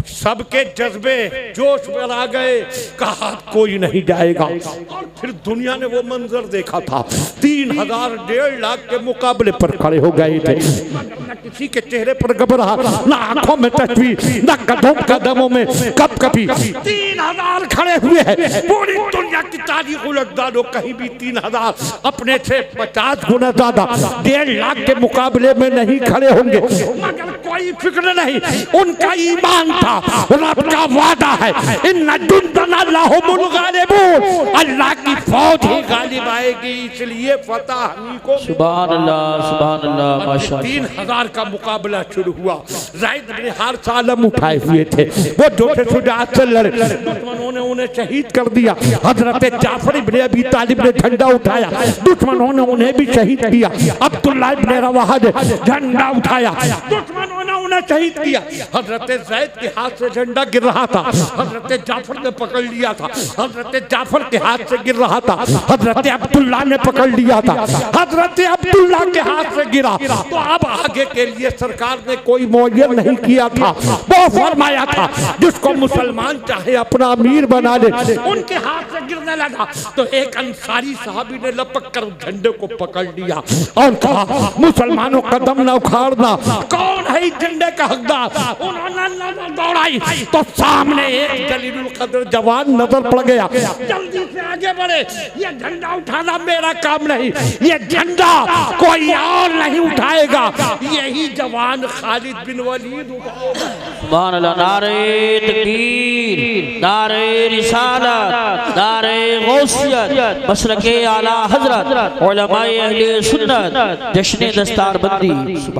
[SPEAKER 1] सबके जज्बे जोश पर आ गए, कहा कोई नहीं जाएगा। और फिर दुनिया ने वो मंजर देखा था, 3000 1.5 लाख के मुकाबले पर खड़े हो गए थे। न किसी के चेहरे पर घबराहट, न आंखों में तशवीश, न कदमों में कब कभी। 3000 खड़े हुए हैं। पूरी दुनिया की तारीख उलट डालो, कहीं भी 3000 अपने से 50 गुना ज्यादा 1.5 लाख के मुकाबले में नहीं खड़े होंगे। मगर कोई फिक्र नहीं, उनका ईमान था, रब का वादा है, इन्ना जुंदना लहुमुल गालिबून, अल्लाह की फौज ही गालिब आएगी, इसलिए फतह हमी को।
[SPEAKER 2] सुभान अल्लाह माशाअल्लाह।
[SPEAKER 1] 3000 का मुकाबला शुरू हुआ। ज़ैद बिन हारिसा आलम उठाए हुए थे, वो जोश शुजाअत से लड़े, दुश्मनों ने उन्हें शहीद कर दिया। हजरत जाफर इब्न अबी तालिब ने झंडा उठाया, दुश्मनों ने उन्हें भी शहीद किया। अब्दुल्ला इब्न रवाहा ने झंडा उठाया, दुश्मनों ने उन्हें शहीद किया। हजरत ज़ैद के हाथ से झंडा गिर रहा था, हजरत जाफर ने पकड़ लिया था। हजरत जाफर के हाथ से गिर रहा था, हजरत अब्दुल्ला ने पकड़ लिया था। हजरत अब्दुल्ला के हाथ से गिरा तो अब आगे के लिए सरकार ने कोई मुअय्यन नहीं किया था। वो फरमाया था जिसको मुसलमान चाहे अपना अमीर बना ले। उनके हाथ से गिरने लगा तो एक अंसारी साहबी ने लपक कर झंडे को पकड़ लिया और कहा मुसलमानों का दम न उखाड़ना, कौन है इस झंडे का हकदार? उन्होंने दौड़ाई तो सामने एक जलीलुल कद्र जवान नजर पड़ गया। जल्दी से आगे बढ़े, ये झंडा उठाना मेरा काम नहीं, ये झंडा कोई और नहीं उठाएगा, यही जवान खालिद बिन वलीद उठाएगा।
[SPEAKER 2] सुभान अल्लाह। नारे तकबीर, नारे रिसालत, नारे गौसियत, मसलके आला हजरत, उलमाए अहले सुन्नत, जश्न दस्तारबंदी।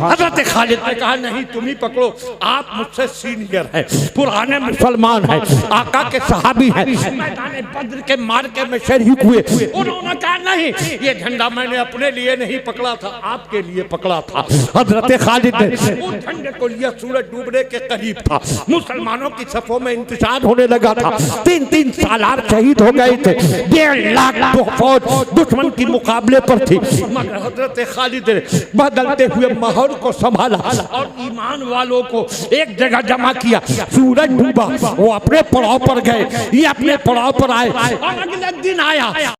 [SPEAKER 1] हजरत खालिद ने कहा नहीं तुम ही पकड़ो, आप मुझसे सीनियर है, पुराने मुसलमान है, आका के सहाबी है, मैदान बद्र के मार्के में शरीक हुए। उन्होंने कहा नहीं, ये झंडा मैंने अपने लिए नहीं पकड़ा था, आपके लिए पकड़ा था। हजरत खालिद ने उस झंडे को लिया, सूरज डूबने के करीब था, मुसलमानों की सफों में इंतजार होने लगा था। 3-3 सालार शहीद हो गए थे, 1.5 लाख फौज दुश्मन की मुकाबले पर थी। मगर हजरत खालिद ने बदलते हुए माहौल को संभाला और ईमान वालों को एक जगह जमा किया। सूरज डूबा, वो अपने पड़ाव पर गए, ये अपने पड़ाव पर आए और अगले दिन आया।